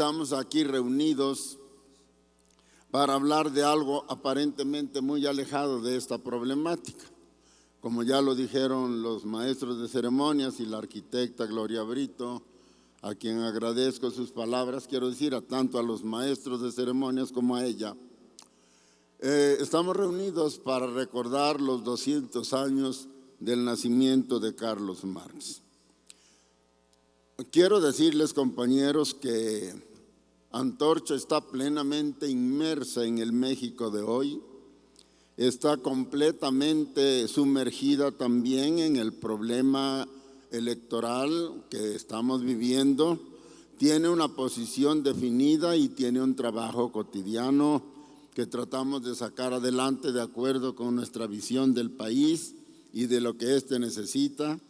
estamos aquí reunidos para hablar de algo aparentemente muy alejado de esta problemática. Como ya lo dijeron los maestros de ceremonias y la arquitecta Gloria Brito, a quien agradezco sus palabras, quiero decir tanto a los maestros de ceremonias como a ella. Estamos reunidos para recordar los 200 años del nacimiento de Carlos Marx. Quiero decirles, compañeros, que Antorcha está plenamente inmersa en el México de hoy, está completamente sumergida también en el problema electoral que estamos viviendo, tiene una posición definida y tiene un trabajo cotidiano que tratamos de sacar adelante de acuerdo con nuestra visión del país y de lo que éste necesita,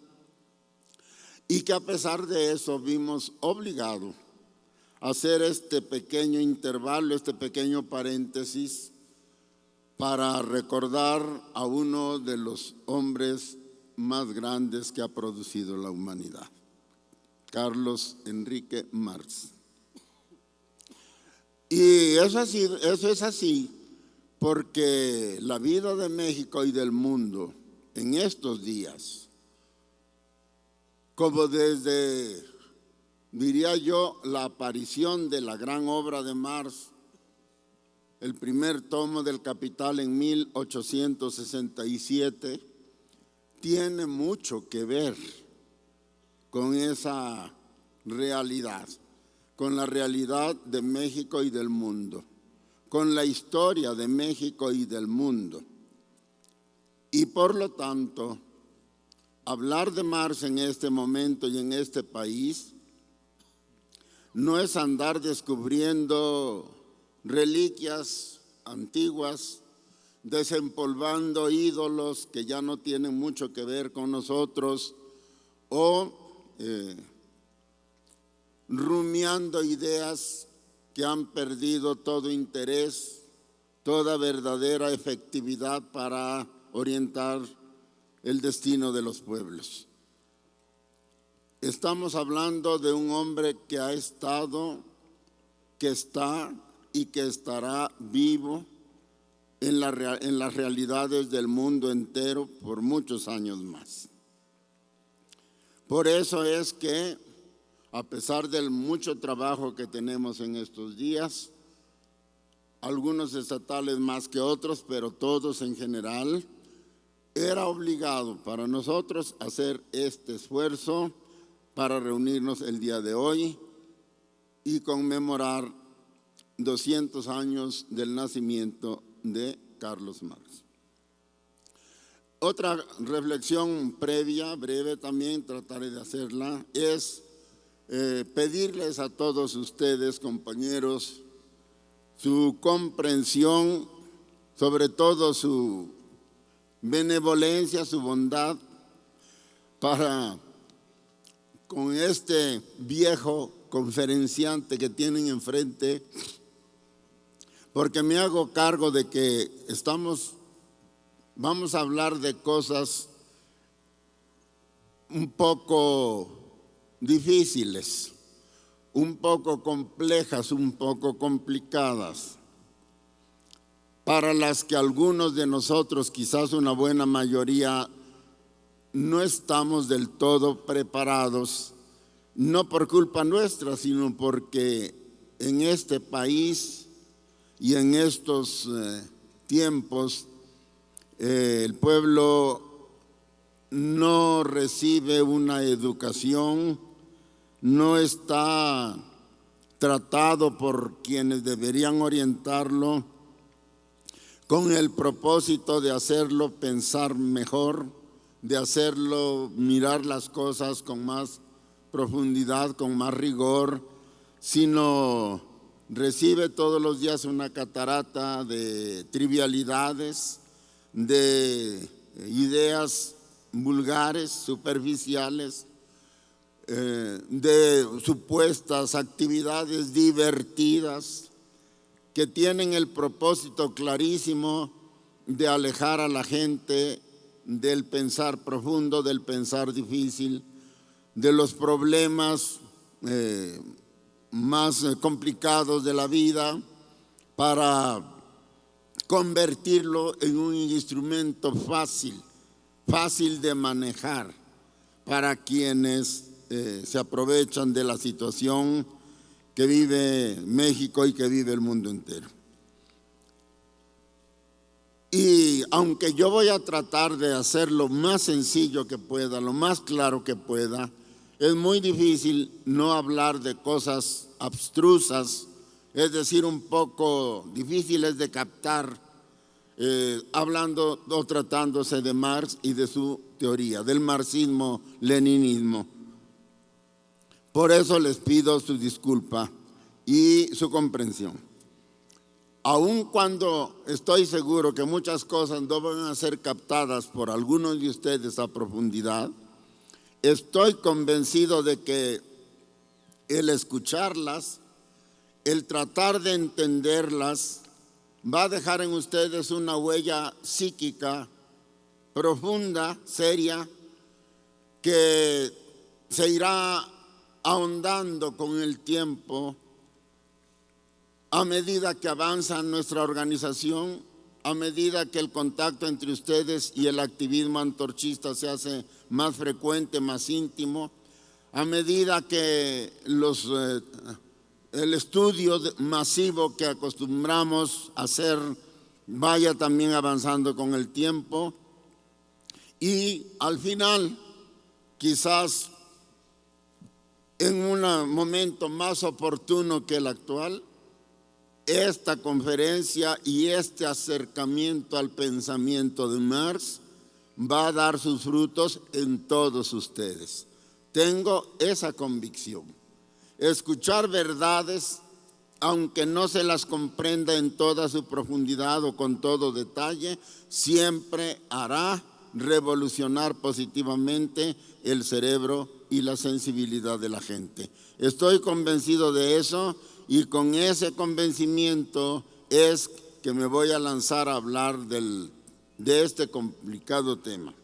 y que a pesar de eso vimos obligado a hacer este pequeño intervalo, este pequeño paréntesis, para recordar a uno de los hombres más grandes que ha producido la humanidad, Carlos Enrique Marx. Y eso es así porque la vida de México y del mundo en estos días, como desde, diría yo, la aparición de la gran obra de Marx, el primer tomo del Capital en 1867, tiene mucho que ver con esa realidad, con la realidad de México y del mundo, con la historia de México y del mundo. Y por lo tanto, hablar de Marx en este momento y en este país no es andar descubriendo reliquias antiguas, desempolvando ídolos que ya no tienen mucho que ver con nosotros o rumiando ideas que han perdido todo interés, toda verdadera efectividad para orientar el destino de los pueblos. Estamos hablando de un hombre que ha estado, que está y que estará vivo en las realidades del mundo entero por muchos años más. Por eso es que, a pesar del mucho trabajo que tenemos en estos días, algunos estatales más que otros, pero todos en general, era obligado para nosotros hacer este esfuerzo para reunirnos el día de hoy y conmemorar 200 años del nacimiento de Carlos Marx. Otra reflexión previa, breve también, trataré de hacerla, es pedirles a todos ustedes, compañeros, su comprensión, sobre todo su benevolencia, su bondad, para con este viejo conferenciante que tienen enfrente, porque me hago cargo de que vamos a hablar de cosas un poco difíciles, un poco complejas, un poco complicadas, para las que algunos de nosotros, quizás una buena mayoría, no estamos del todo preparados, no por culpa nuestra, sino porque en este país y en estos tiempos el pueblo no recibe una educación, no está tratado por quienes deberían orientarlo con el propósito de hacerlo pensar mejor, de hacerlo mirar las cosas con más profundidad, con más rigor, sino recibe todos los días una catarata de trivialidades, de ideas vulgares, superficiales, de supuestas actividades divertidas que tienen el propósito clarísimo de alejar a la gente del pensar profundo, del pensar difícil, de los problemas más complicados de la vida para convertirlo en un instrumento fácil de manejar para quienes se aprovechan de la situación que vive México y que vive el mundo entero. Y aunque yo voy a tratar de hacer lo más sencillo que pueda, lo más claro que pueda, es muy difícil no hablar de cosas abstrusas, es decir, un poco difíciles de captar, hablando o tratándose de Marx y de su teoría, del marxismo-leninismo. Por eso les pido su disculpa y su comprensión. Aun cuando estoy seguro que muchas cosas no van a ser captadas por algunos de ustedes a profundidad, estoy convencido de que el escucharlas, el tratar de entenderlas, va a dejar en ustedes una huella psíquica profunda, seria, que se irá ahondando con el tiempo a medida que avanza nuestra organización, a medida que el contacto entre ustedes y el activismo antorchista se hace más frecuente, más íntimo, a medida que el estudio masivo que acostumbramos a hacer vaya también avanzando con el tiempo, y al final, quizás en un momento más oportuno que el actual, esta conferencia y este acercamiento al pensamiento de Marx va a dar sus frutos en todos ustedes. Tengo esa convicción. Escuchar verdades, aunque no se las comprenda en toda su profundidad o con todo detalle, siempre hará revolucionar positivamente el cerebro y la sensibilidad de la gente. Estoy convencido de eso. Y con ese convencimiento es que me voy a lanzar a hablar de este complicado tema.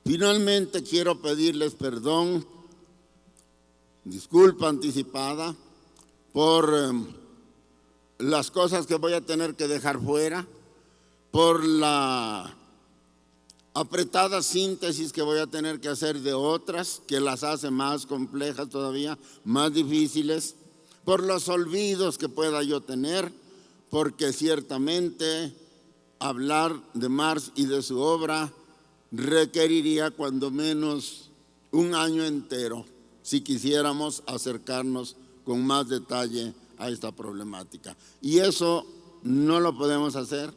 Finalmente quiero pedirles perdón, disculpa anticipada, por las cosas que voy a tener que dejar fuera, por la apretada síntesis que voy a tener que hacer de otras, que las hace más complejas todavía, más difíciles, por los olvidos que pueda yo tener, porque ciertamente hablar de Marx y de su obra requeriría cuando menos un año entero si quisiéramos acercarnos con más detalle a esta problemática. Y eso no lo podemos hacer,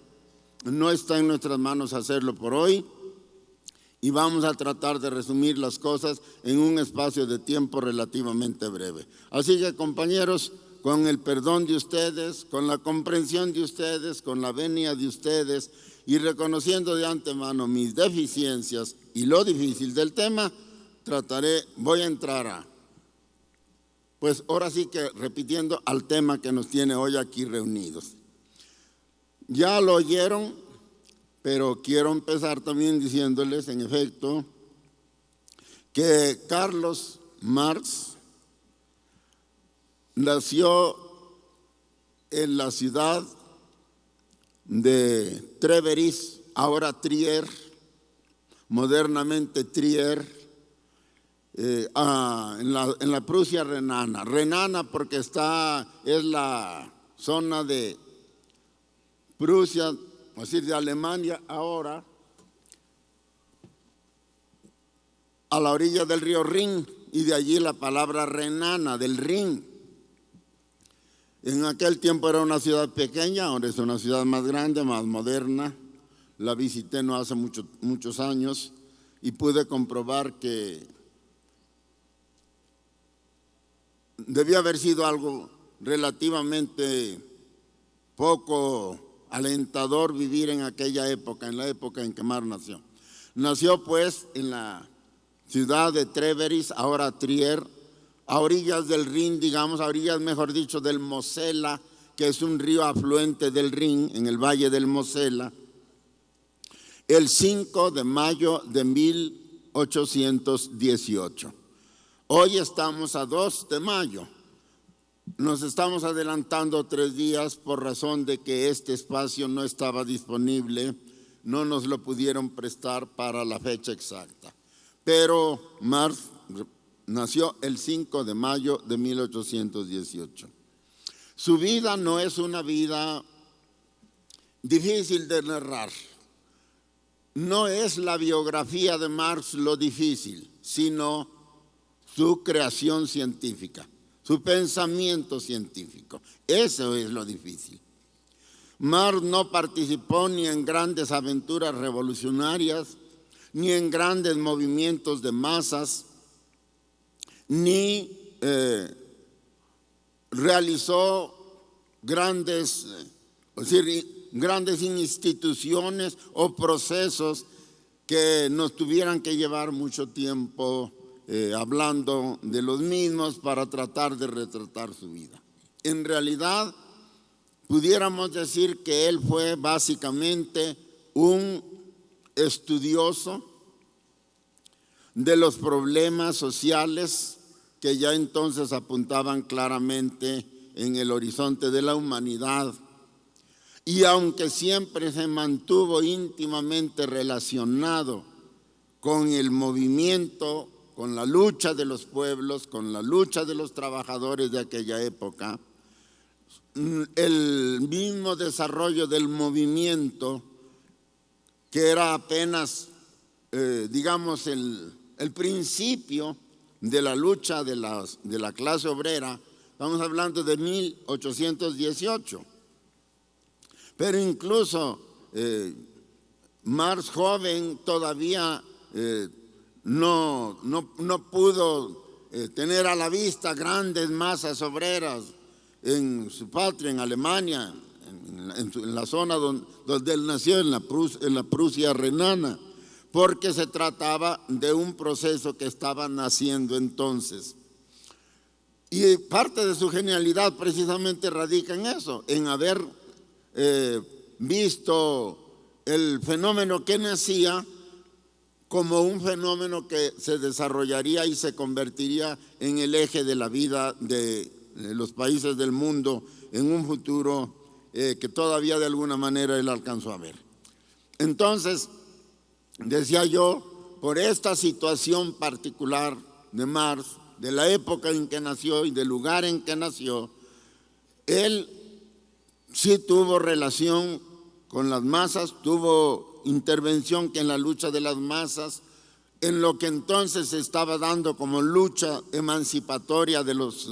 no está en nuestras manos hacerlo por hoy, y vamos a tratar de resumir las cosas en un espacio de tiempo relativamente breve. Así que, compañeros, con el perdón de ustedes, con la comprensión de ustedes, con la venia de ustedes y reconociendo de antemano mis deficiencias y lo difícil del tema, voy a entrar pues ahora sí que repitiendo al tema que nos tiene hoy aquí reunidos. Ya lo oyeron, pero quiero empezar también diciéndoles, en efecto, que Carlos Marx nació en la ciudad de Treveris, ahora Trier, modernamente Trier, en la Prusia renana. Renana porque es la zona de Prusia, es decir, de Alemania ahora, a la orilla del río Rin, y de allí la palabra renana, del Rin. En aquel tiempo era una ciudad pequeña, ahora es una ciudad más grande, más moderna. La visité no hace muchos años y pude comprobar que debía haber sido algo relativamente poco alentador vivir en aquella época, en la época en que Marx nació. Nació pues en la ciudad de Treveris, ahora Trier, a orillas del Rin, digamos, a orillas, mejor dicho, del Mosela, que es un río afluente del Rin, en el valle del Mosela, el 5 de mayo de 1818. Hoy estamos a 2 de mayo. nos estamos adelantando 3 días por razón de que este espacio no estaba disponible, no nos lo pudieron prestar para la fecha exacta. Pero Marx nació el 5 de mayo de 1818. Su vida no es una vida difícil de narrar. No es la biografía de Marx lo difícil, sino su creación científica, su pensamiento científico. Eso es lo difícil. Marx no participó ni en grandes aventuras revolucionarias, ni en grandes movimientos de masas, ni realizó grandes instituciones o procesos que nos tuvieran que llevar mucho tiempo hablando de los mismos para tratar de retratar su vida. En realidad, pudiéramos decir que él fue básicamente un estudioso de los problemas sociales que ya entonces apuntaban claramente en el horizonte de la humanidad. Y aunque siempre se mantuvo íntimamente relacionado con el movimiento, con la lucha de los pueblos, con la lucha de los trabajadores de aquella época, el mismo desarrollo del movimiento, que era apenas, digamos, el principio de la lucha de la clase obrera, estamos hablando de 1818. Pero incluso Marx joven todavía no pudo tener a la vista grandes masas obreras en su patria, en Alemania, en la zona donde él nació, en la Prusia renana, porque se trataba de un proceso que estaba naciendo entonces. Y parte de su genialidad precisamente radica en eso, en haber visto el fenómeno que nacía como un fenómeno que se desarrollaría y se convertiría en el eje de la vida de los países del mundo en un futuro que todavía de alguna manera él alcanzó a ver. Entonces, decía yo, por esta situación particular de Marx, de la época en que nació y del lugar en que nació, él sí tuvo relación con las masas, tuvo intervención en la lucha de las masas, en lo que entonces se estaba dando como lucha emancipatoria de los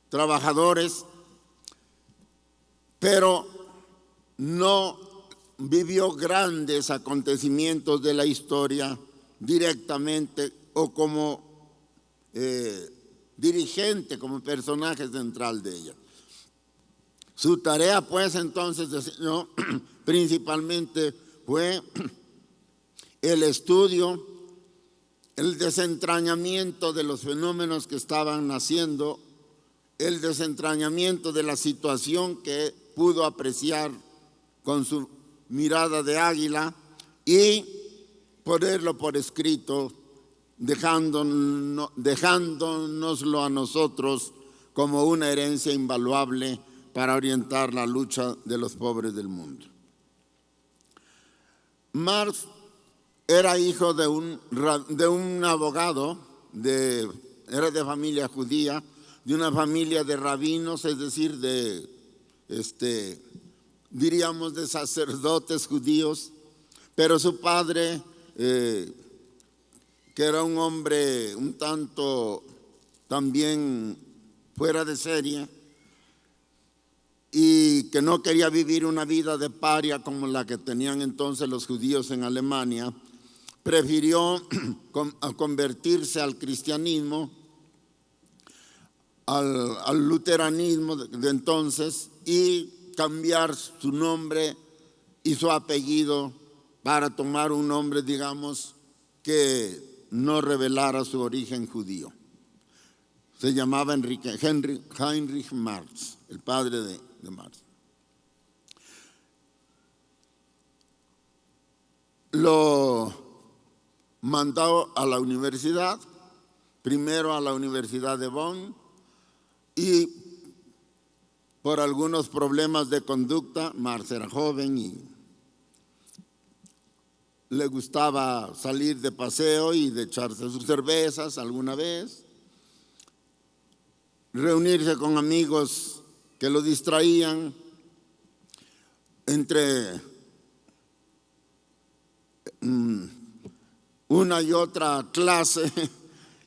trabajadores, pero no vivió grandes acontecimientos de la historia directamente o como dirigente, como personaje central de ella. Su tarea, pues, entonces, principalmente fue el estudio, el desentrañamiento de los fenómenos que estaban naciendo, el desentrañamiento de la situación que pudo apreciar con su mirada de águila y ponerlo por escrito, dejándonoslo a nosotros como una herencia invaluable para orientar la lucha de los pobres del mundo. Marx era hijo de un abogado, era de familia judía, de una familia de rabinos, es decir, diríamos de sacerdotes judíos, pero su padre, que era un hombre un tanto también fuera de serie, y que no quería vivir una vida de paria como la que tenían entonces los judíos en Alemania, prefirió convertirse al cristianismo, al luteranismo de entonces, y cambiar su nombre y su apellido para tomar un nombre, digamos, que no revelara su origen judío. Se llamaba Heinrich Marx, el padre de Marx. Lo mandó a la universidad, primero a la Universidad de Bonn, y por algunos problemas de conducta, Marx era joven y le gustaba salir de paseo y de echarse sus cervezas alguna vez, reunirse con amigos que lo distraían entre una y otra clase,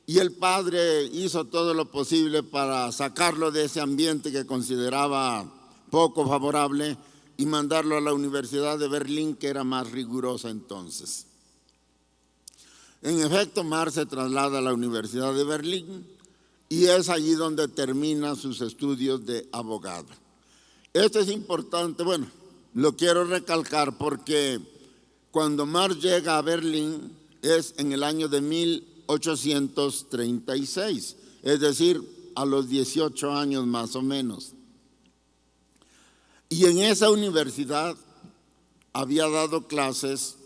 y el padre hizo todo lo posible para sacarlo de ese ambiente que consideraba poco favorable y mandarlo a la Universidad de Berlín, que era más rigurosa entonces. En efecto, Marx se traslada a la Universidad de Berlín y es allí donde termina sus estudios de abogado. Esto es importante, bueno, lo quiero recalcar porque cuando Marx llega a Berlín es en el año de 1836, es decir, a los 18 años más o menos. Y en esa universidad había dado clases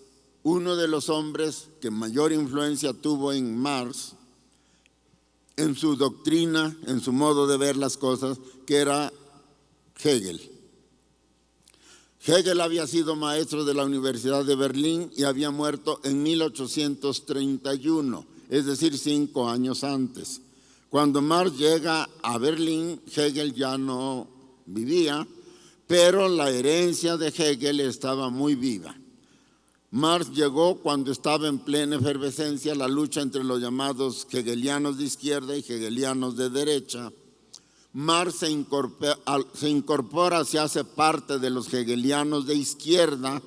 uno de los hombres que mayor influencia tuvo en Marx, en su doctrina, en su modo de ver las cosas, que era Hegel. Hegel había sido maestro de la Universidad de Berlín y había muerto en 1831, es decir, 5 años antes. Cuando Marx llega a Berlín, Hegel ya no vivía, pero la herencia de Hegel estaba muy viva. Marx llegó cuando estaba en plena efervescencia la lucha entre los llamados hegelianos de izquierda y hegelianos de derecha. Marx se incorpora, se hace parte de los hegelianos de izquierda,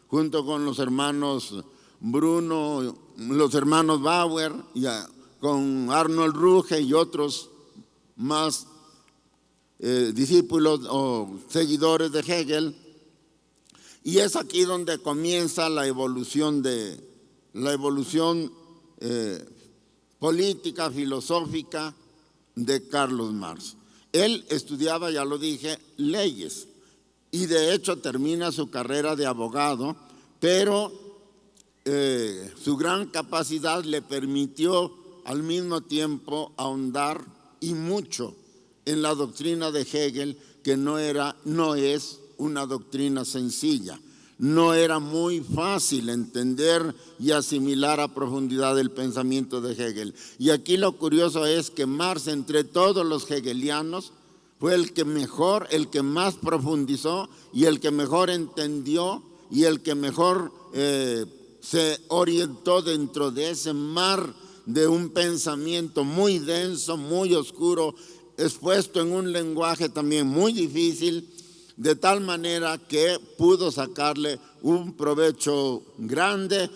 junto con los hermanos Bruno, los hermanos Bauer, con Arnold Ruge y otros más discípulos o seguidores de Hegel. Y es aquí donde comienza la evolución política, filosófica de Carlos Marx. Él estudiaba, ya lo dije, leyes y de hecho termina su carrera de abogado, pero su gran capacidad le permitió al mismo tiempo ahondar y mucho en la doctrina de Hegel, que no es una doctrina sencilla. No era muy fácil entender y asimilar a profundidad el pensamiento de Hegel. Y aquí lo curioso es que Marx, entre todos los hegelianos, fue el que mejor, el que más profundizó y el que mejor entendió y el que mejor se orientó dentro de ese mar de un pensamiento muy denso, muy oscuro, expuesto en un lenguaje también muy difícil, de tal manera que pudo sacarle un provecho grande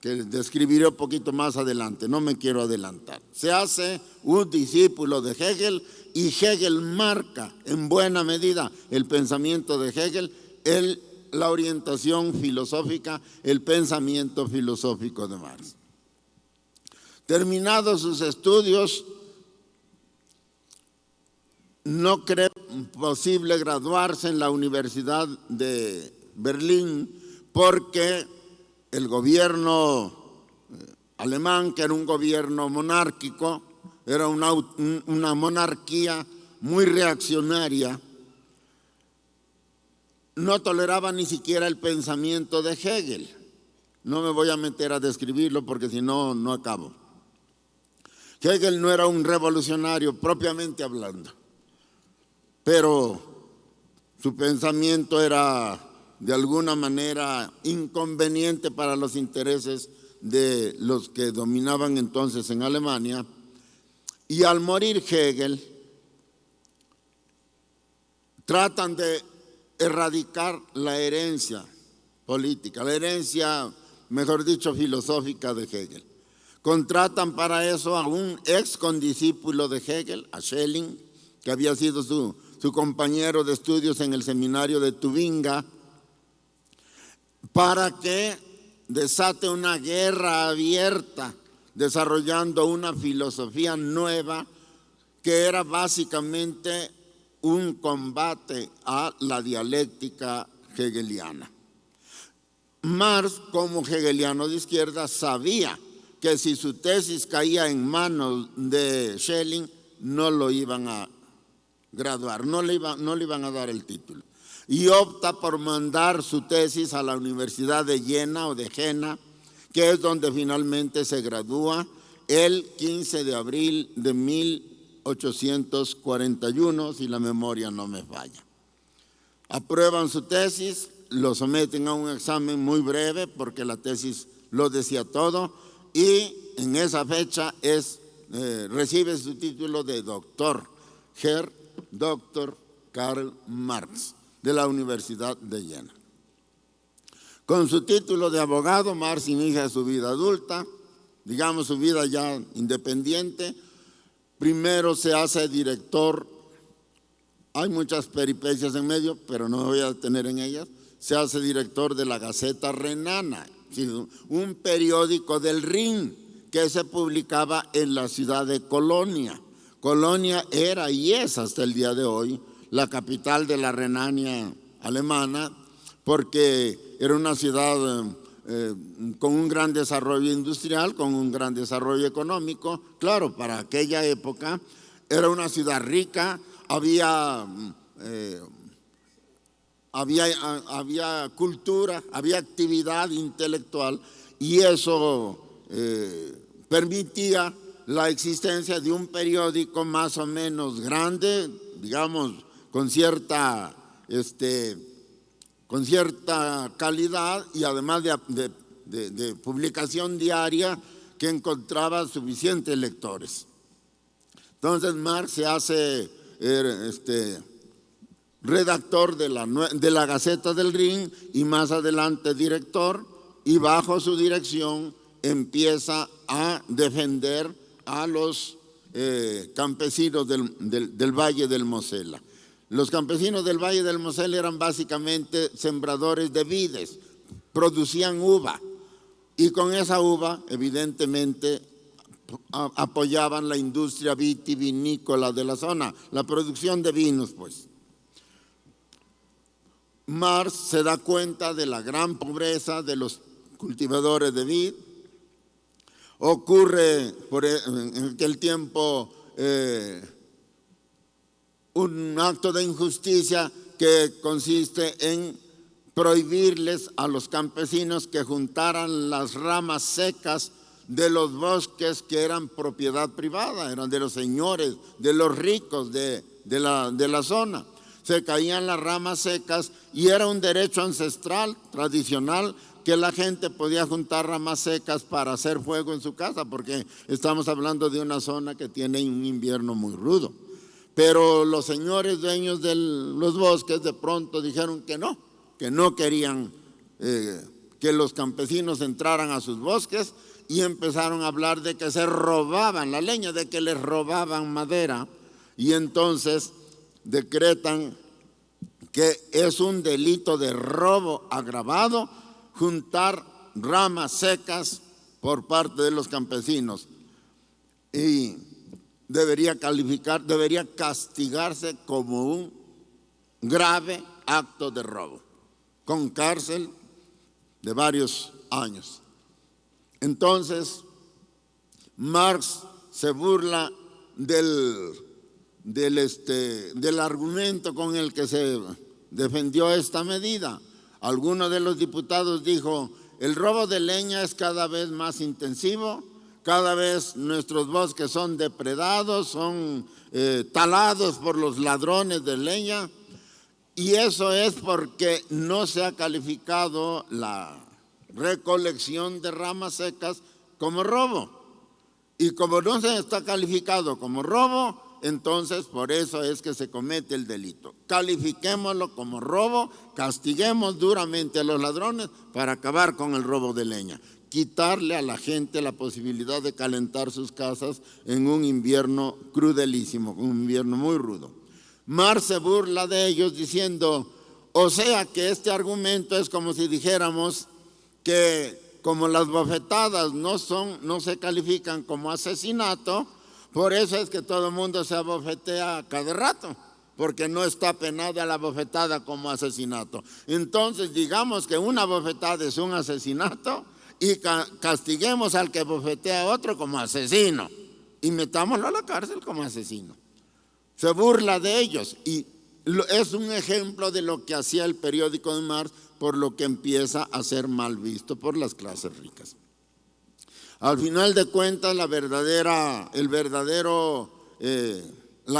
que describiré un poquito más adelante, no me quiero adelantar. Se hace un discípulo de Hegel y Hegel marca en buena medida el pensamiento de Hegel, la orientación filosófica, el pensamiento filosófico de Marx. Terminados sus estudios, no cree posible graduarse en la Universidad de Berlín porque el gobierno alemán, que era un gobierno monárquico, era una monarquía muy reaccionaria, no toleraba ni siquiera el pensamiento de Hegel. No me voy a meter a describirlo porque si no, no acabo. Hegel no era un revolucionario propiamente hablando, pero su pensamiento era de alguna manera inconveniente para los intereses de los que dominaban entonces en Alemania. Y al morir Hegel, tratan de erradicar la herencia política, la herencia, mejor dicho, filosófica de Hegel. Contratan para eso a un ex condiscípulo de Hegel, a Schelling, que había sido su compañero de estudios en el seminario de Tubinga, para que desate una guerra abierta, desarrollando una filosofía nueva que era básicamente un combate a la dialéctica hegeliana. Marx, como hegeliano de izquierda, sabía que si su tesis caía en manos de Schelling, no lo iban a graduar, no le iban a dar el título. Y opta por mandar su tesis a la Universidad de Jena o de Jena, que es donde finalmente se gradúa el 15 de abril de 1841, si la memoria no me falla. Aprueban su tesis, lo someten a un examen muy breve porque la tesis lo decía todo, y en esa fecha recibe su título de doctor, Herr Dr. Karl Marx, de la Universidad de Jena. Con su título de abogado, Marx inicia su vida adulta, digamos su vida ya independiente. Primero se hace director, hay muchas peripecias en medio, pero no me voy a detener en ellas. Se hace director de la Gaceta Renana, un periódico del Rin que se publicaba en la ciudad de Colonia. Colonia era y es hasta el día de hoy la capital de la Renania alemana, porque era una ciudad con un gran desarrollo industrial, con un gran desarrollo económico. Claro, para aquella época era una ciudad rica, había cultura, había actividad intelectual, y eso permitía la existencia de un periódico más o menos grande, digamos, con cierta calidad, y además de publicación diaria que encontraba suficientes lectores. Entonces Marx se hace redactor de la Gaceta del Rin y más adelante director, y bajo su dirección empieza a defender a los campesinos del Valle del Mosela. Los campesinos del Valle del Mosela eran básicamente sembradores de vides, producían uva, y con esa uva evidentemente apoyaban la industria vitivinícola de la zona, la producción de vinos, pues. Marx se da cuenta de la gran pobreza de los cultivadores de vid. Ocurre en aquel tiempo un acto de injusticia que consiste en prohibirles a los campesinos que juntaran las ramas secas de los bosques que eran propiedad privada, eran de los señores, de los ricos de la zona. Se caían las ramas secas y era un derecho ancestral, tradicional, que la gente podía juntar ramas secas para hacer fuego en su casa, porque estamos hablando de una zona que tiene un invierno muy rudo. Pero los señores dueños de los bosques de pronto dijeron que no querían que los campesinos entraran a sus bosques, y empezaron a hablar de que se robaban la leña, de que les robaban madera, y entonces decretan que es un delito de robo agravado juntar ramas secas por parte de los campesinos, y debería castigarse como un grave acto de robo, con cárcel de varios años. Entonces, Marx se burla del argumento con el que se defendió esta medida. Alguno de los diputados dijo: el robo de leña es cada vez más intensivo, cada vez nuestros bosques son depredados, son talados por los ladrones de leña, y eso es porque no se ha calificado la recolección de ramas secas como robo. Y como no se está calificado como robo, entonces por eso es que se comete el delito. Califiquémoslo como robo, castiguemos duramente a los ladrones para acabar con el robo de leña, quitarle a la gente la posibilidad de calentar sus casas en un invierno crudelísimo, un invierno muy rudo. Marx se burla de ellos diciendo: o sea que este argumento es como si dijéramos que como las bofetadas no se califican como asesinato, por eso es que todo el mundo se abofetea cada rato, porque no está penada la bofetada como asesinato. Entonces digamos que una bofetada es un asesinato y castiguemos al que bofetea a otro como asesino y metámoslo a la cárcel como asesino. se burla de ellos y es un ejemplo de lo que hacía el periódico de Marx, por lo que empieza a ser mal visto por las clases ricas. Al final de cuentas, la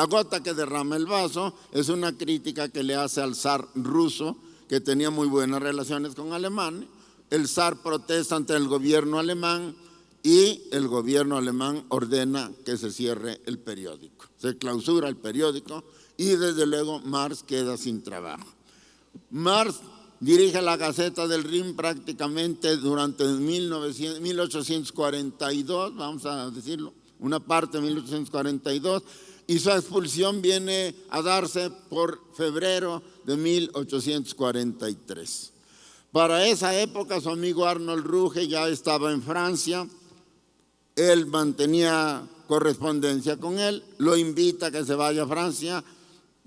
gota que derrama el vaso es una crítica que le hace al zar ruso, que tenía muy buenas relaciones con Alemania. El zar protesta ante el gobierno alemán y el gobierno alemán ordena que se cierre el periódico. Se clausura el periódico y desde luego Marx queda sin trabajo. Marx dirige la Gaceta del Rin prácticamente durante 1842, vamos a decirlo, una parte de 1842, y su expulsión viene a darse por febrero de 1843. Para esa época su amigo Arnold Ruge ya estaba en Francia, él mantenía correspondencia con él, lo invita a que se vaya a Francia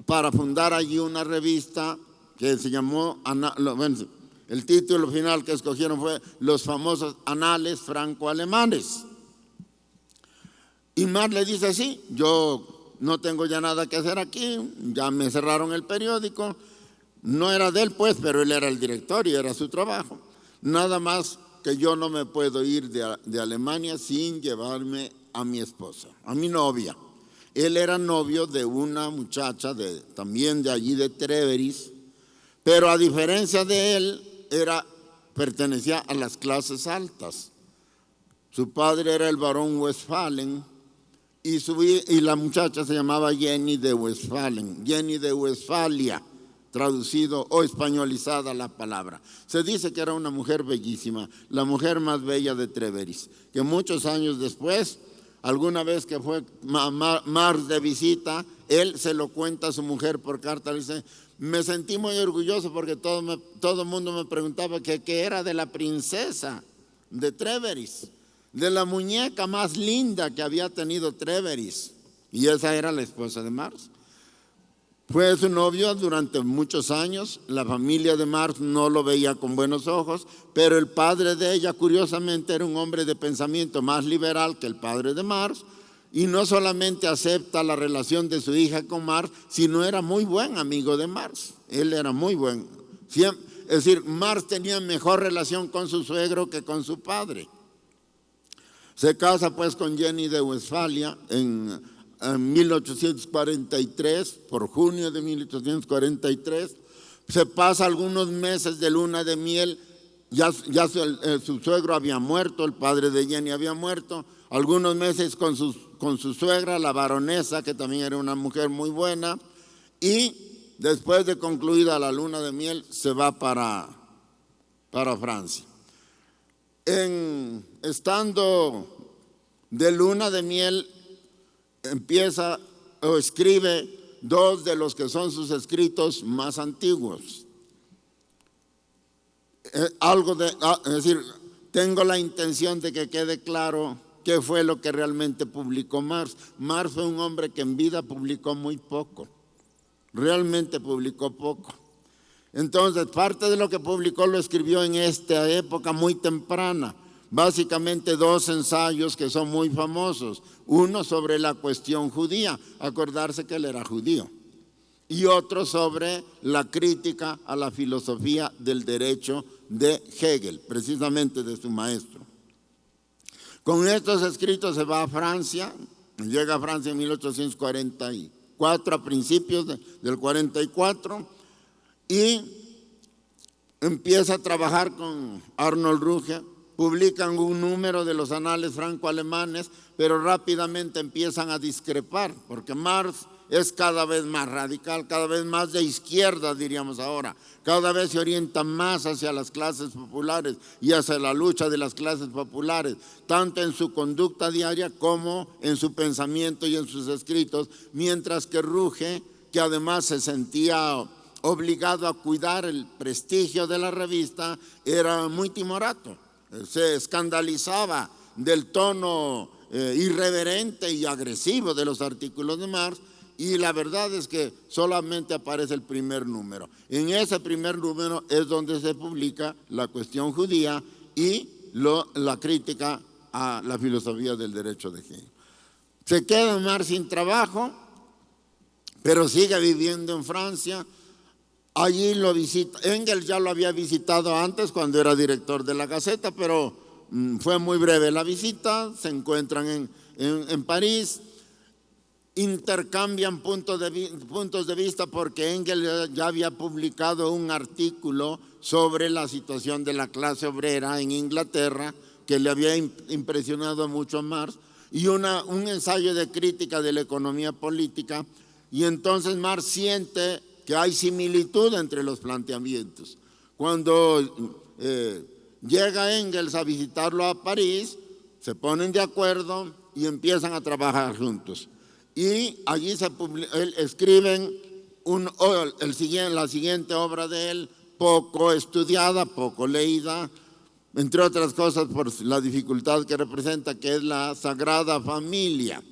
para fundar allí una revista que se llamó, el título final que escogieron fue Los famosos Anales Franco-Alemanes. Y Marx le dice, sí, yo no tengo ya nada que hacer aquí, ya me cerraron el periódico, no era de él pues, pero él era el director y era su trabajo. Nada más que yo no me puedo ir de Alemania sin llevarme a mi esposa, a mi novia. Él era novio de una muchacha también de allí de Treveris, pero a diferencia de él, pertenecía a las clases altas. Su padre era el barón Westphalen y la muchacha se llamaba Jenny de Westphalen, Jenny de Westfalia, traducido o españolizada la palabra. Se dice que era una mujer bellísima, la mujer más bella de Treveris, que muchos años después, alguna vez que fue Marx de visita, él se lo cuenta a su mujer por carta, le dice, me sentí muy orgulloso porque todo el mundo me preguntaba qué era de la princesa de Treveris, de la muñeca más linda que había tenido Treveris, y esa era la esposa de Marx. Fue su novio durante muchos años, la familia de Marx no lo veía con buenos ojos, pero el padre de ella, curiosamente, era un hombre de pensamiento más liberal que el padre de Marx, y no solamente acepta la relación de su hija con Marx, sino era muy buen amigo de Marx. Él era muy buen. Es decir, Marx tenía mejor relación con su suegro que con su padre. Se casa pues con Jenny de Westfalia en 1843, por junio de 1843. Se pasa algunos meses de luna de miel. Ya su suegro había muerto, el padre de Jenny había muerto. Algunos meses con su suegra, la baronesa, que también era una mujer muy buena. Y después de concluida la luna de miel, se va para Francia. Estando de luna de miel, empieza o escribe dos de los que son sus escritos más antiguos. Es decir, tengo la intención de que quede claro qué fue lo que realmente publicó Marx. Marx fue un hombre que en vida publicó muy poco, realmente publicó poco. Entonces, parte de lo que publicó lo escribió en esta época muy temprana. Básicamente dos ensayos que son muy famosos. Uno sobre la cuestión judía, acordarse que él era judío. Y otro sobre la crítica a la filosofía del derecho de Hegel, precisamente de su maestro. Con estos escritos se va a Francia, llega a Francia en 1844, a principios del 44, y empieza a trabajar con Arnold Ruge. Publican un número de los anales franco-alemanes, pero rápidamente empiezan a discrepar, porque Marx es cada vez más radical, cada vez más de izquierda, diríamos ahora. Cada vez se orienta más hacia las clases populares y hacia la lucha de las clases populares, tanto en su conducta diaria como en su pensamiento y en sus escritos, mientras que Ruge, que además se sentía obligado a cuidar el prestigio de la revista, era muy timorato. Se escandalizaba del tono irreverente y agresivo de los artículos de Marx, y la verdad es que solamente aparece el primer número. En ese primer número es donde se publica la cuestión judía y la crítica a la filosofía del derecho de Hegel. Se queda Marx sin trabajo pero sigue viviendo en Francia. Allí lo visita, Engels ya lo había visitado antes cuando era director de la Gaceta, pero fue muy breve la visita. Se encuentran en París, intercambian puntos de vista porque Engels ya había publicado un artículo sobre la situación de la clase obrera en Inglaterra que le había impresionado mucho a Marx, y un ensayo de crítica de la economía política, y entonces Marx siente que hay similitud entre los planteamientos. Cuando llega Engels a visitarlo a París, se ponen de acuerdo y empiezan a trabajar juntos. Y allí escriben la siguiente obra de él, poco estudiada, poco leída, entre otras cosas por la dificultad que representa, que es la Sagrada Familia.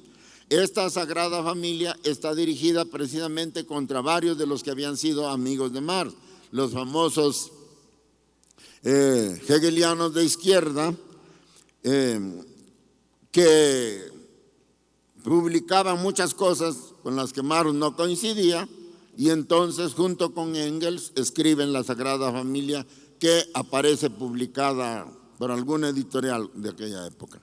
Esta Sagrada Familia está dirigida precisamente contra varios de los que habían sido amigos de Marx, los famosos hegelianos de izquierda, que publicaban muchas cosas con las que Marx no coincidía, y entonces junto con Engels escriben la Sagrada Familia, que aparece publicada por alguna editorial de aquella época.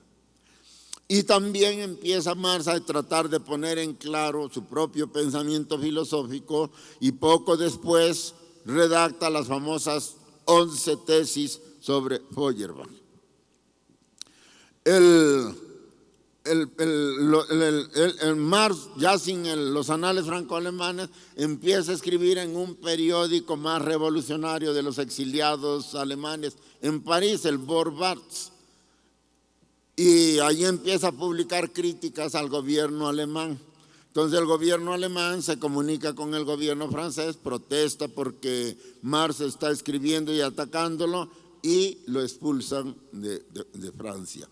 Y también empieza Marx a tratar de poner en claro su propio pensamiento filosófico, y poco después redacta las famosas 11 tesis sobre Feuerbach. Marx, ya sin los anales franco-alemanes, empieza a escribir en un periódico más revolucionario de los exiliados alemanes en París, el Vorwärts, y allí empieza a publicar críticas al gobierno alemán. Entonces el gobierno alemán se comunica con el gobierno francés, protesta porque Marx está escribiendo y atacándolo, y lo expulsan de Francia.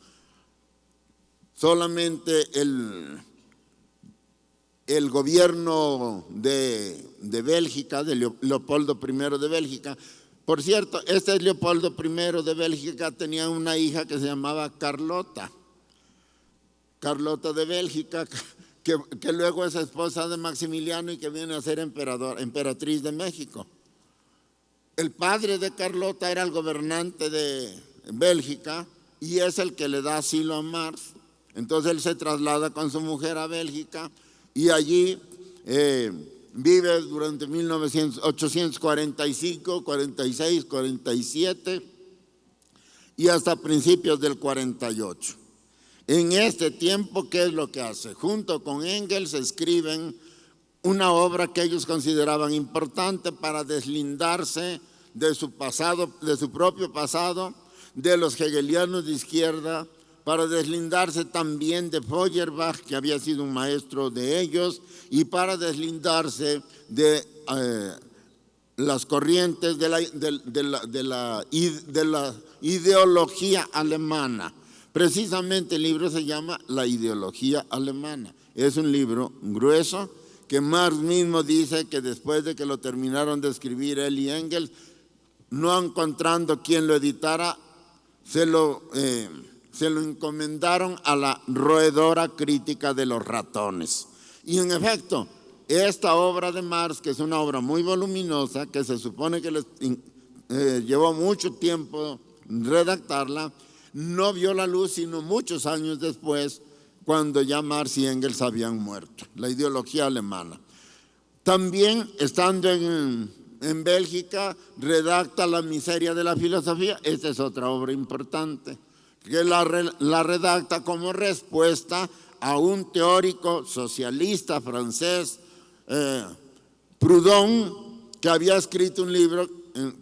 Solamente el gobierno de Bélgica, de Leopoldo I de Bélgica, por cierto, este es Leopoldo I de Bélgica, tenía una hija que se llamaba Carlota de Bélgica, que luego es esposa de Maximiliano y que viene a ser emperatriz de México. El padre de Carlota era el gobernante de Bélgica y es el que le da asilo a Marx. Entonces él se traslada con su mujer a Bélgica y allí vive durante 1845, 46, 47 y hasta principios del 48. En este tiempo, ¿qué es lo que hace? Junto con Engels escriben una obra que ellos consideraban importante para deslindarse de su pasado, de su propio pasado, de los hegelianos de izquierda, para deslindarse también de Feuerbach, que había sido un maestro de ellos, y para deslindarse de las corrientes de la ideología alemana. Precisamente el libro se llama La ideología alemana. Es un libro grueso que Marx mismo dice que después de que lo terminaron de escribir él y Engels, no encontrando quien lo editara, se lo encomendaron a la roedora crítica de los ratones. Y en efecto, esta obra de Marx, que es una obra muy voluminosa, que se supone que les llevó mucho tiempo redactarla, no vio la luz sino muchos años después, cuando ya Marx y Engels habían muerto. La ideología alemana. También, estando en Bélgica, redacta La miseria de la filosofía. Esta es otra obra importante, que la redacta como respuesta a un teórico socialista francés, Proudhon, que había escrito un libro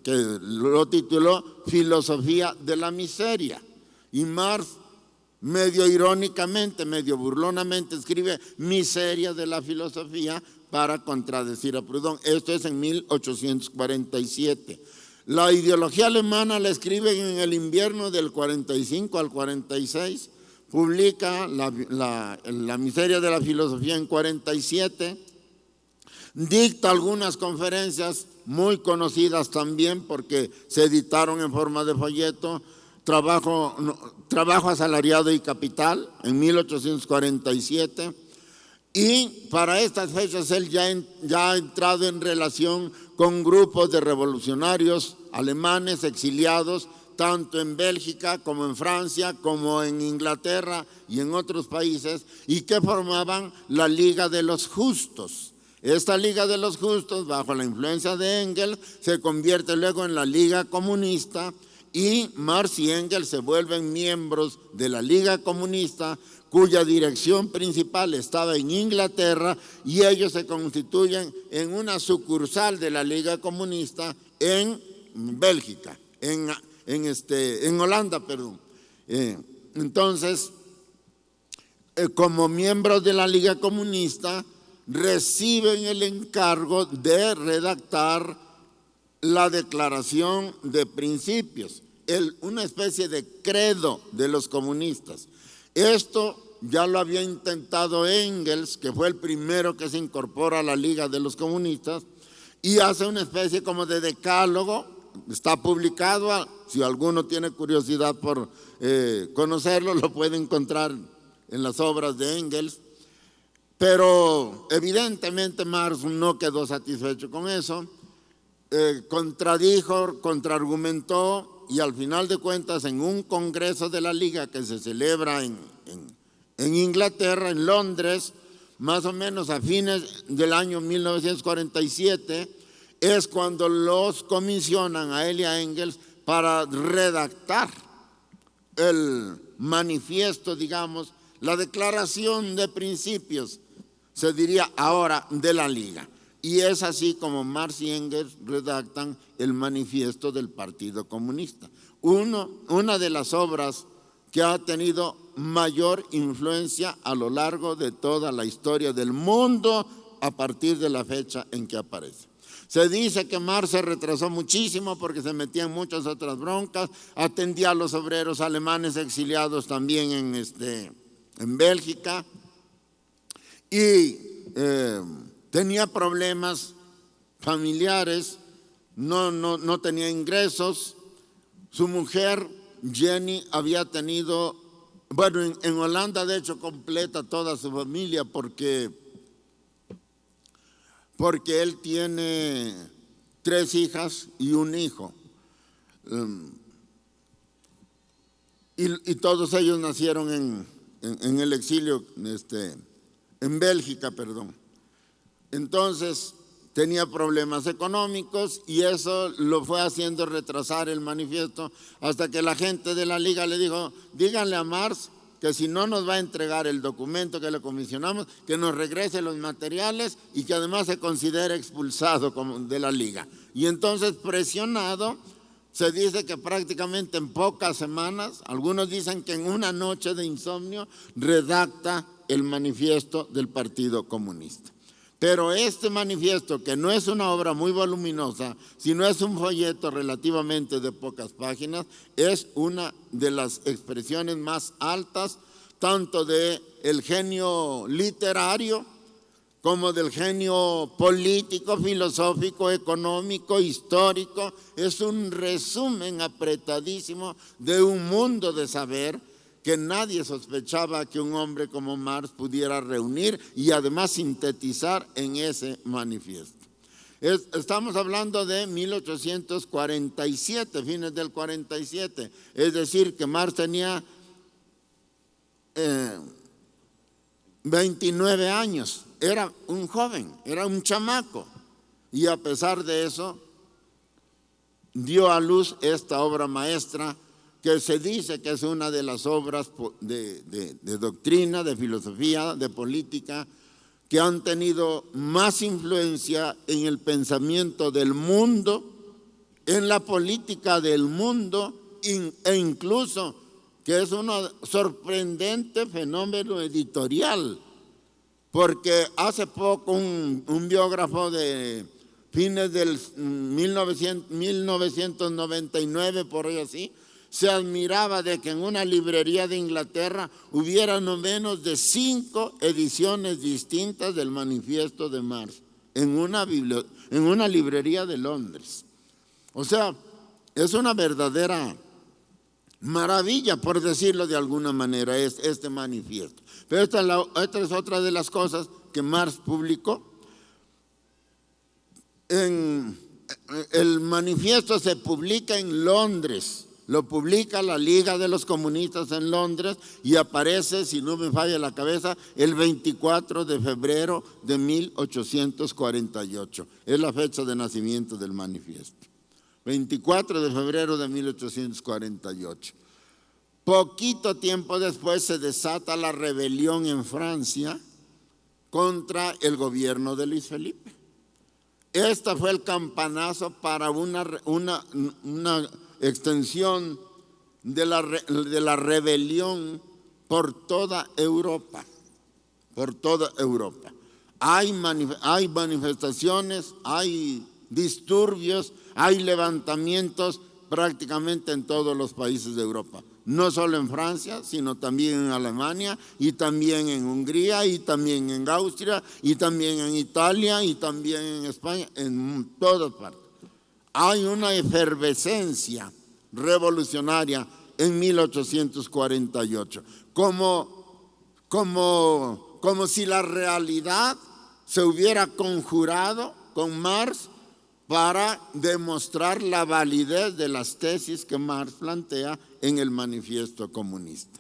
que lo tituló Filosofía de la miseria. Y Marx, medio irónicamente, medio burlonamente, escribe Miseria de la filosofía para contradecir a Proudhon. Esto es en 1847. La ideología alemana la escriben en el invierno del 45 al 46, publica la miseria de la filosofía en 47, dicta algunas conferencias muy conocidas también porque se editaron en forma de folleto, Trabajo asalariado y capital en 1847, Y para estas fechas él ya ha entrado en relación con grupos de revolucionarios alemanes exiliados, tanto en Bélgica como en Francia, como en Inglaterra y en otros países, y que formaban la Liga de los Justos. Esta Liga de los Justos, bajo la influencia de Engels, se convierte luego en la Liga Comunista, y Marx y Engels se vuelven miembros de la Liga Comunista, cuya dirección principal estaba en Inglaterra, y ellos se constituyen en una sucursal de la Liga Comunista en Bélgica, en Holanda, perdón. Entonces, como miembros de la Liga Comunista, reciben el encargo de redactar la Declaración de Principios, una especie de credo de los comunistas. Esto ya lo había intentado Engels, que fue el primero que se incorpora a la Liga de los Comunistas, y hace una especie como de decálogo. Está publicado, si alguno tiene curiosidad por conocerlo, lo puede encontrar en las obras de Engels. Pero evidentemente Marx no quedó satisfecho con eso, contraargumentó, y al final de cuentas en un congreso de la Liga que se celebra en Inglaterra, en Londres, más o menos a fines del año 1947, es cuando los comisionan a él y a Engels para redactar el manifiesto, digamos, la declaración de principios, se diría ahora, de la Liga. Y es así como Marx y Engels redactan el manifiesto del Partido Comunista. Una de las obras que ha tenido mayor influencia a lo largo de toda la historia del mundo a partir de la fecha en que aparece. Se dice que Marx se retrasó muchísimo porque se metía en muchas otras broncas, atendía a los obreros alemanes exiliados también en Bélgica, y tenía problemas familiares, no tenía ingresos. Su mujer, Jenny, había tenido, bueno, en Holanda de hecho completa toda su familia porque él tiene 3 hijas y un hijo. Y todos ellos nacieron en el exilio, en Bélgica, perdón. Entonces tenía problemas económicos y eso lo fue haciendo retrasar el manifiesto, hasta que la gente de la Liga le dijo: díganle a Marx que si no nos va a entregar el documento que le comisionamos, que nos regrese los materiales y que además se considere expulsado de la Liga. Y entonces, presionado, se dice que prácticamente en pocas semanas, algunos dicen que en una noche de insomnio, redacta el manifiesto del Partido Comunista. Pero este manifiesto, que no es una obra muy voluminosa, sino es un folleto relativamente de pocas páginas, es una de las expresiones más altas, tanto del genio literario como del genio político, filosófico, económico, histórico. Es un resumen apretadísimo de un mundo de saber que nadie sospechaba que un hombre como Marx pudiera reunir y además sintetizar en ese manifiesto. Estamos hablando de 1847, fines del 47, es decir, que Marx tenía 29 años, era un joven, era un chamaco, y a pesar de eso dio a luz esta obra maestra, que se dice que es una de las obras de doctrina, de filosofía, de política, que han tenido más influencia en el pensamiento del mundo, en la política del mundo, e incluso que es un sorprendente fenómeno editorial, porque hace poco un biógrafo de fines del 1999, por ahí así, se admiraba de que en una librería de Inglaterra hubiera no menos de 5 ediciones distintas del manifiesto de Marx en una librería de Londres. O sea, es una verdadera maravilla, por decirlo de alguna manera, este manifiesto. Pero esta es otra de las cosas que Marx publicó. El manifiesto se publica en Londres, lo publica la Liga de los Comunistas en Londres y aparece, si no me falla la cabeza, el 24 de febrero de 1848. Es la fecha de nacimiento del manifiesto. 24 de febrero de 1848. Poquito tiempo después se desata la rebelión en Francia contra el gobierno de Luis Felipe. Este fue el campanazo para una extensión de la rebelión por toda Europa. Por toda Europa. Hay manifestaciones, hay disturbios, hay levantamientos prácticamente en todos los países de Europa. No solo en Francia, sino también en Alemania, y también en Hungría, y también en Austria, y también en Italia, y también en España, en todas partes. Hay una efervescencia revolucionaria en 1848, como si la realidad se hubiera conjurado con Marx para demostrar la validez de las tesis que Marx plantea en el manifiesto comunista.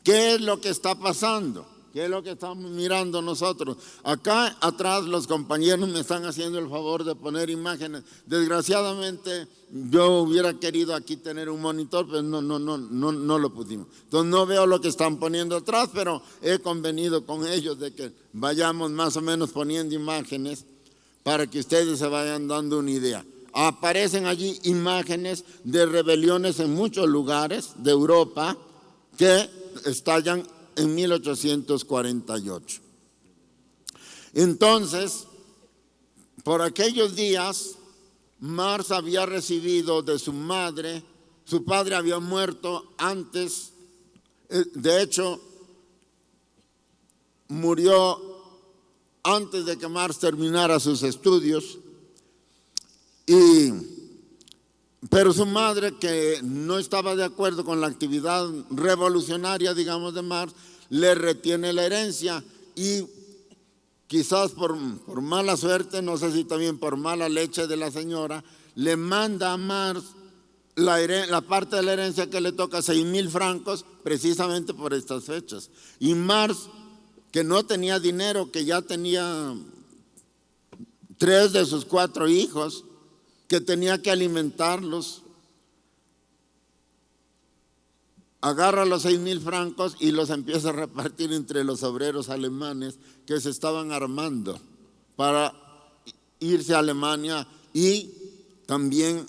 ¿Qué es lo que está pasando? ¿Qué es lo que estamos mirando nosotros? Acá atrás los compañeros me están haciendo el favor de poner imágenes. Desgraciadamente yo hubiera querido aquí tener un monitor, pero no lo pusimos. Entonces no veo lo que están poniendo atrás, pero he convenido con ellos de que vayamos más o menos poniendo imágenes para que ustedes se vayan dando una idea. Aparecen allí imágenes de rebeliones en muchos lugares de Europa que estallan en 1848. Entonces, por aquellos días, Marx había recibido de su madre, su padre había muerto antes, de hecho, murió antes de que Marx terminara sus estudios, pero su madre, que no estaba de acuerdo con la actividad revolucionaria, digamos, de Marx, le retiene la herencia y quizás por mala suerte, no sé si también por mala leche de la señora, le manda a Marx la parte de la herencia que le toca, 6,000 francos, precisamente por estas fechas. Y Marx, que no tenía dinero, que ya tenía 3 de sus 4 hijos, que tenía que alimentarlos, agarra los 6,000 francos y los empieza a repartir entre los obreros alemanes que se estaban armando para irse a Alemania y también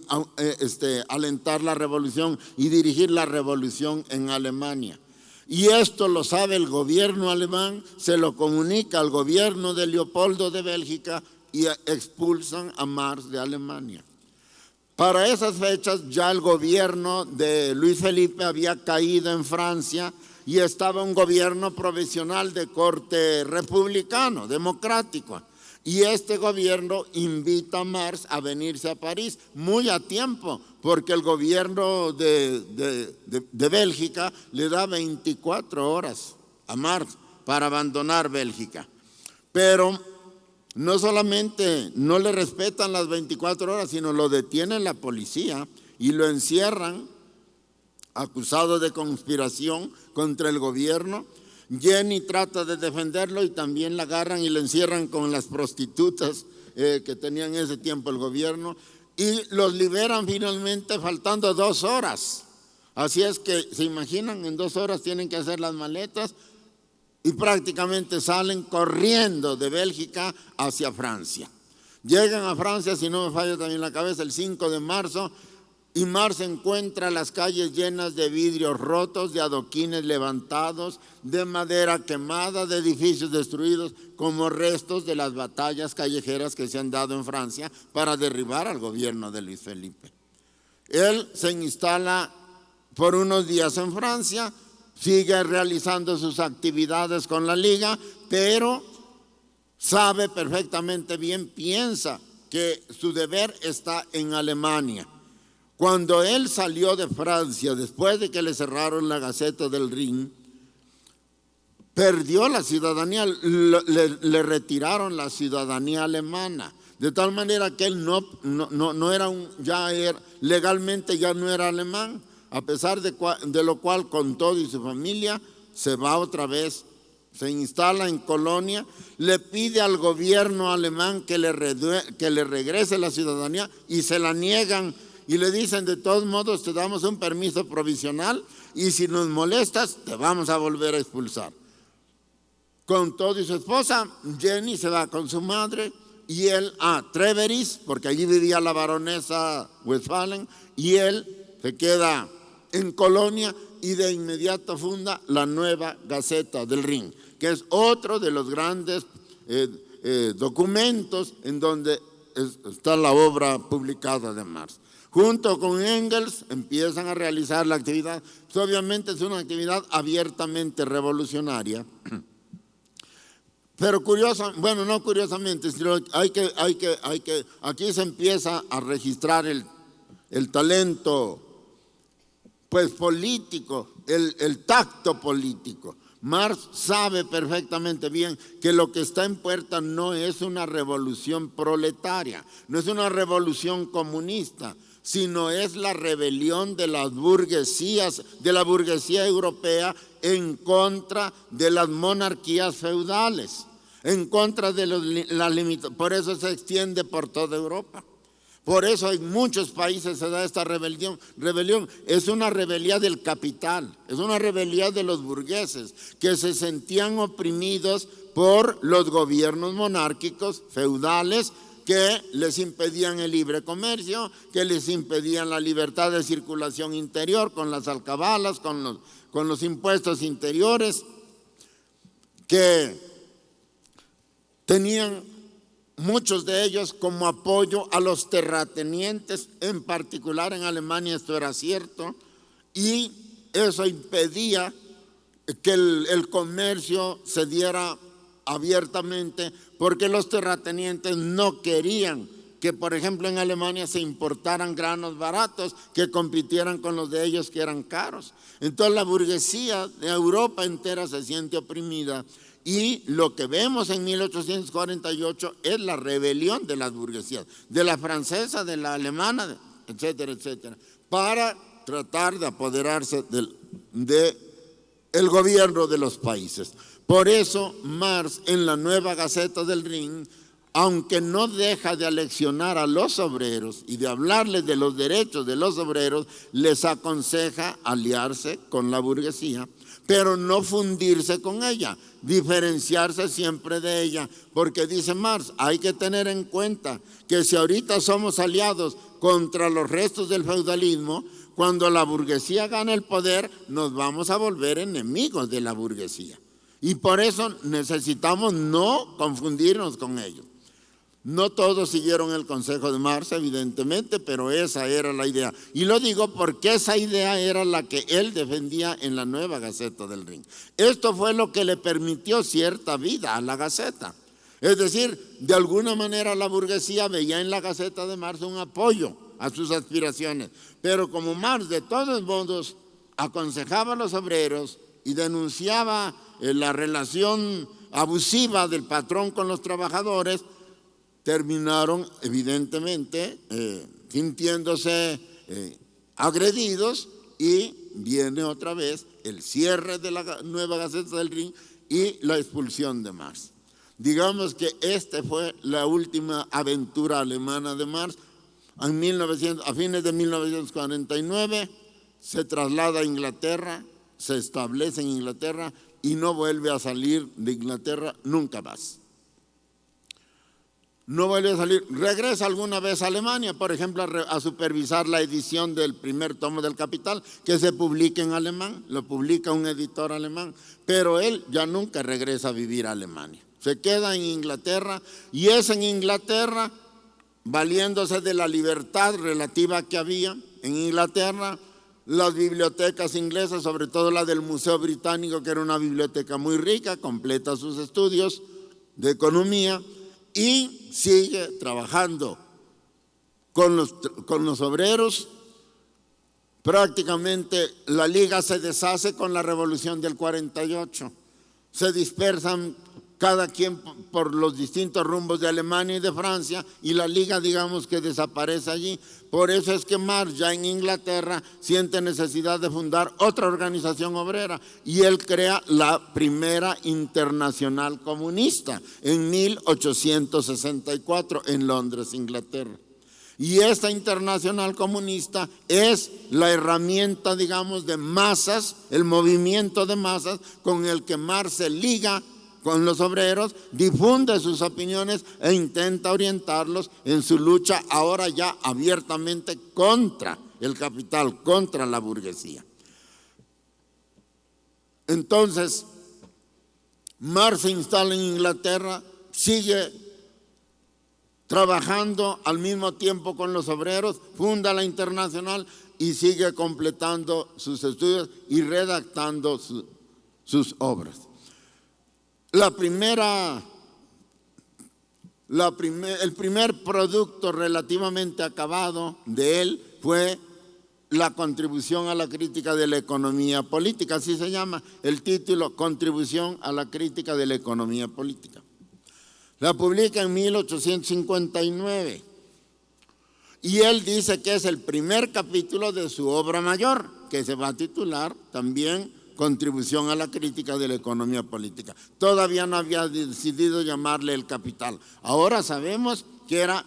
alentar la revolución y dirigir la revolución en Alemania. Y esto lo sabe el gobierno alemán, se lo comunica al gobierno de Leopoldo de Bélgica y expulsan a Marx de Alemania. Para esas fechas ya el gobierno de Luis Felipe había caído en Francia y estaba un gobierno provisional de corte republicano, democrático. Y este gobierno invita a Marx a venirse a París muy a tiempo, porque el gobierno de Bélgica le da 24 horas a Marx para abandonar Bélgica. Pero no solamente no le respetan las 24 horas, sino lo detiene la policía y lo encierran, acusado de conspiración contra el gobierno. Jenny trata de defenderlo y también la agarran y la encierran con las prostitutas que tenían en ese tiempo el gobierno, y los liberan finalmente faltando 2 horas. Así es que, ¿se imaginan? En 2 horas tienen que hacer las maletas y prácticamente salen corriendo de Bélgica hacia Francia. Llegan a Francia, si no me falla también la cabeza, el 5 de marzo, y Marx encuentra las calles llenas de vidrios rotos, de adoquines levantados, de madera quemada, de edificios destruidos, como restos de las batallas callejeras que se han dado en Francia para derribar al gobierno de Luis Felipe. Él se instala por unos días en Francia, sigue realizando sus actividades con la Liga, pero sabe perfectamente bien, piensa que su deber está en Alemania. Cuando él salió de Francia, después de que le cerraron la Gaceta del Rin, perdió la ciudadanía, le retiraron la ciudadanía alemana, de tal manera que él no era legalmente ya no era alemán, a pesar de lo cual con todo y su familia se va otra vez, se instala en Colonia, le pide al gobierno alemán que le regrese la ciudadanía y se la niegan y le dicen: de todos modos te damos un permiso provisional y si nos molestas te vamos a volver a expulsar. Con todo y su esposa, Jenny se va con su madre y él a Treveris, porque allí vivía la baronesa Westphalen, y él se queda en Colonia y de inmediato funda la Nueva Gaceta del Rin, que es otro de los grandes documentos en donde está la obra publicada de Marx. Junto con Engels empiezan a realizar la actividad. Pues obviamente es una actividad abiertamente revolucionaria. Pero no curiosamente, sino aquí se empieza a registrar el talento pues político, el tacto político. Marx sabe perfectamente bien que lo que está en puerta no es una revolución proletaria, no es una revolución comunista, sino es la rebelión de las burguesías, de la burguesía europea en contra de las monarquías feudales, en contra de las limitaciones. Por eso se extiende por toda Europa. Por eso en muchos países se da esta rebelión. Es una rebelión del capital, es una rebelión de los burgueses que se sentían oprimidos por los gobiernos monárquicos feudales que les impedían el libre comercio, que les impedían la libertad de circulación interior con las alcabalas, con los impuestos interiores, que tenían muchos de ellos como apoyo a los terratenientes, en particular en Alemania esto era cierto, y eso impedía que el comercio se diera abiertamente, porque los terratenientes no querían que, por ejemplo, en Alemania se importaran granos baratos que compitieran con los de ellos que eran caros. Entonces la burguesía de Europa entera se siente oprimida. Y lo que vemos en 1848 es la rebelión de las burguesías, de la francesa, de la alemana, etcétera, etcétera, para tratar de apoderarse del gobierno de los países. Por eso Marx en la Nueva Gaceta del Rin, aunque no deja de aleccionar a los obreros y de hablarles de los derechos de los obreros, les aconseja aliarse con la burguesía, pero no fundirse con ella, diferenciarse siempre de ella, porque dice Marx, hay que tener en cuenta que si ahorita somos aliados contra los restos del feudalismo, cuando la burguesía gane el poder, nos vamos a volver enemigos de la burguesía. Y por eso necesitamos no confundirnos con ellos. No todos siguieron el consejo de Marx, evidentemente, pero esa era la idea. Y lo digo porque esa idea era la que él defendía en la Nueva Gaceta del Rin. Esto fue lo que le permitió cierta vida a la Gaceta. Es decir, de alguna manera la burguesía veía en la Gaceta de Marx un apoyo a sus aspiraciones. Pero como Marx de todos modos aconsejaba a los obreros y denunciaba la relación abusiva del patrón con los trabajadores, terminaron evidentemente sintiéndose agredidos y viene otra vez el cierre de la Nueva Gaceta del Rin y la expulsión de Marx. Digamos que esta fue la última aventura alemana de Marx. A fines de 1949 se traslada a Inglaterra, se establece en Inglaterra y no vuelve a salir de Inglaterra nunca más. No vuelve a salir, regresa alguna vez a Alemania, por ejemplo, a supervisar la edición del primer tomo del Capital, que se publica en alemán, lo publica un editor alemán, pero él ya nunca regresa a vivir a Alemania. Se queda en Inglaterra y es en Inglaterra, valiéndose de la libertad relativa que había en Inglaterra, las bibliotecas inglesas, sobre todo la del Museo Británico, que era una biblioteca muy rica, completa sus estudios de economía, y sigue trabajando con los obreros. Prácticamente la liga se deshace con la revolución del 48. se dispersan cada quien por los distintos rumbos de Alemania y de Francia, y la liga, digamos, que desaparece allí. Por eso es que Marx, ya en Inglaterra, siente necesidad de fundar otra organización obrera, y él crea la primera Internacional Comunista en 1864 en Londres, Inglaterra. Y esta Internacional Comunista es la herramienta, digamos, de masas, el movimiento de masas con el que Marx se liga con los obreros, difunde sus opiniones e intenta orientarlos en su lucha ahora ya abiertamente contra el capital, contra la burguesía. Entonces, Marx se instala en Inglaterra, sigue trabajando al mismo tiempo con los obreros, funda la Internacional y sigue completando sus estudios y redactando sus obras. El primer producto relativamente acabado de él fue la contribución a la crítica de la economía política, así se llama el título, Contribución a la crítica de la economía política. La publica en 1859 y él dice que es el primer capítulo de su obra mayor, que se va a titular también Contribución a la crítica de la economía política. Todavía no había decidido llamarle El Capital. Ahora sabemos que era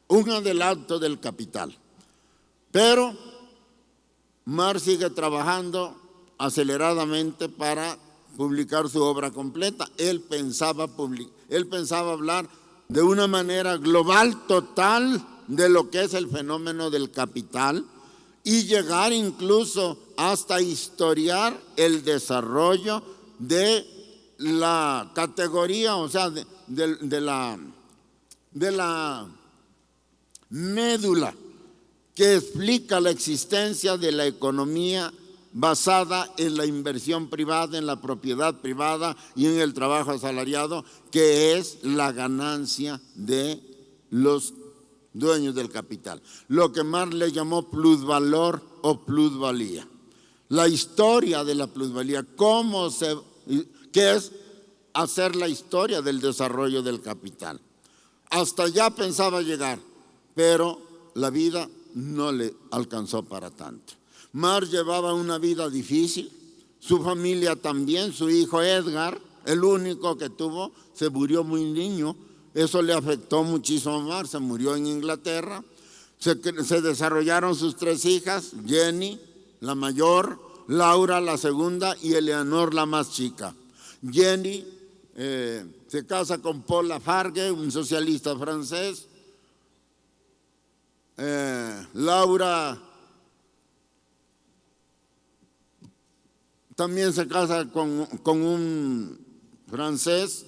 un adelanto del Capital. Pero Marx sigue trabajando aceleradamente para publicar su obra completa. Él pensaba hablar de una manera global, total, de lo que es el fenómeno del capital, y llegar incluso hasta historiar el desarrollo de la categoría, o sea, de la médula que explica la existencia de la economía basada en la inversión privada, en la propiedad privada y en el trabajo asalariado, que es la ganancia de los dueños del capital. Lo que Marx le llamó plusvalor o plusvalía. La historia de la plusvalía, qué es hacer la historia del desarrollo del capital. Hasta allá pensaba llegar, pero la vida no le alcanzó para tanto. Marx llevaba una vida difícil, su familia también, su hijo Edgar, el único que tuvo, se murió muy niño. Eso le afectó muchísimo a Marx, se murió en Inglaterra. Se desarrollaron sus tres hijas, Jenny, la mayor, Laura, la segunda, y Eleanor, la más chica. Jenny se casa con Paul Lafargue, un socialista francés. Laura también se casa con un francés,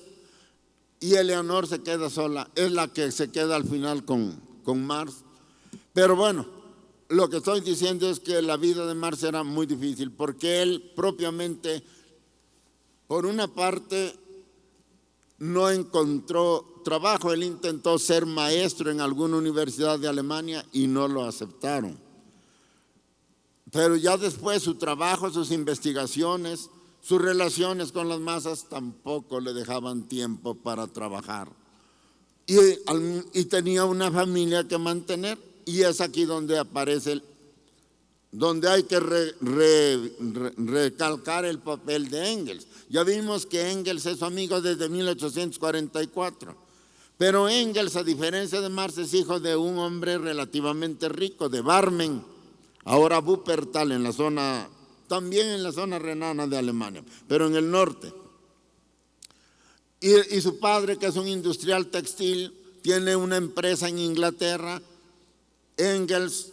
y Eleanor se queda sola, es la que se queda al final con Marx. Pero bueno, lo que estoy diciendo es que la vida de Marx era muy difícil, porque él propiamente, por una parte, no encontró trabajo. Él intentó ser maestro en alguna universidad de Alemania y no lo aceptaron. Pero ya después su trabajo, sus investigaciones, sus relaciones con las masas tampoco le dejaban tiempo para trabajar. Y tenía una familia que mantener, y es aquí donde aparece, donde hay que recalcar el papel de Engels. Ya vimos que Engels es su amigo desde 1844, pero Engels, a diferencia de Marx, es hijo de un hombre relativamente rico, de Barmen, ahora Wuppertal, también en la zona renana de Alemania, pero en el norte. Y su padre, que es un industrial textil, tiene una empresa en Inglaterra. Engels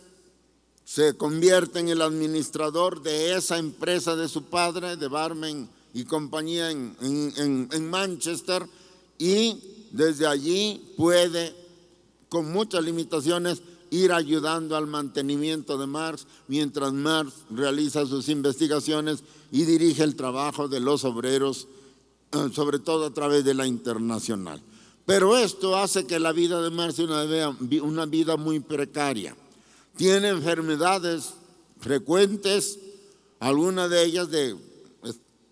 se convierte en el administrador de esa empresa de su padre, de Barmen y compañía en Manchester, y desde allí puede, con muchas limitaciones, ir ayudando al mantenimiento de Marx, mientras Marx realiza sus investigaciones y dirige el trabajo de los obreros, sobre todo a través de la Internacional. Pero esto hace que la vida de Marx sea una vida muy precaria. Tiene enfermedades frecuentes, algunas de ellas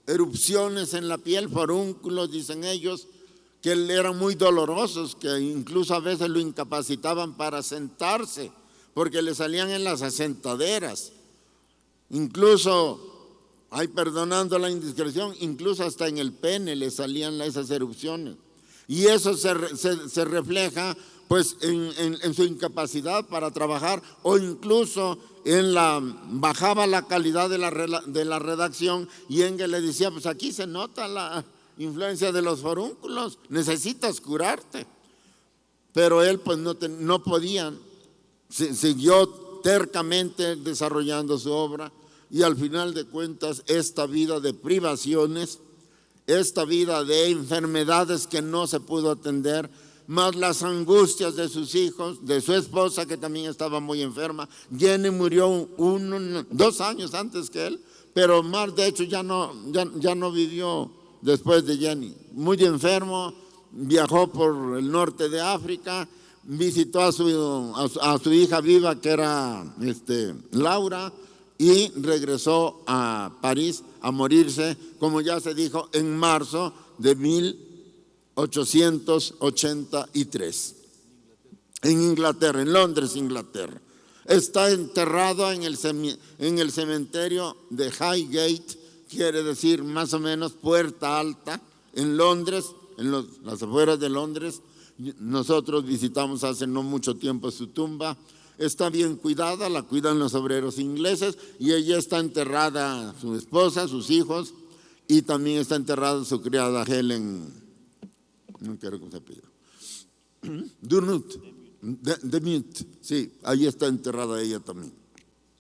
erupciones en la piel, forúnculos, dicen ellos, que eran muy dolorosos, que incluso a veces lo incapacitaban para sentarse, porque le salían en las asentaderas. Incluso, ay, perdonando la indiscreción, incluso hasta en el pene le salían esas erupciones. Y eso se refleja pues en su incapacidad para trabajar, o incluso bajaba la calidad de la redacción, y Engel le decía, pues aquí se nota la influencia de los forúnculos, necesitas curarte. Pero él pues no podía, siguió tercamente desarrollando su obra, y al final de cuentas esta vida de privaciones, esta vida de enfermedades que no se pudo atender, más las angustias de sus hijos, de su esposa que también estaba muy enferma. Jenny murió 2 años antes que él, pero Mark de hecho ya no vivió después de Jenny. Muy enfermo, viajó por el norte de África, visitó a su hija viva que era Laura, y regresó a París a morirse, como ya se dijo, en marzo de 1883, en Inglaterra, en Londres, Inglaterra. Está enterrado en el cementerio de Highgate, quiere decir más o menos Puerta Alta, en Londres, las afueras de Londres. Nosotros visitamos hace no mucho tiempo su tumba. Está bien cuidada, la cuidan los obreros ingleses, y ella está enterrada, su esposa, sus hijos, y también está enterrada su criada Helen, no quiero que se pida, Demut, sí, ahí está enterrada ella también.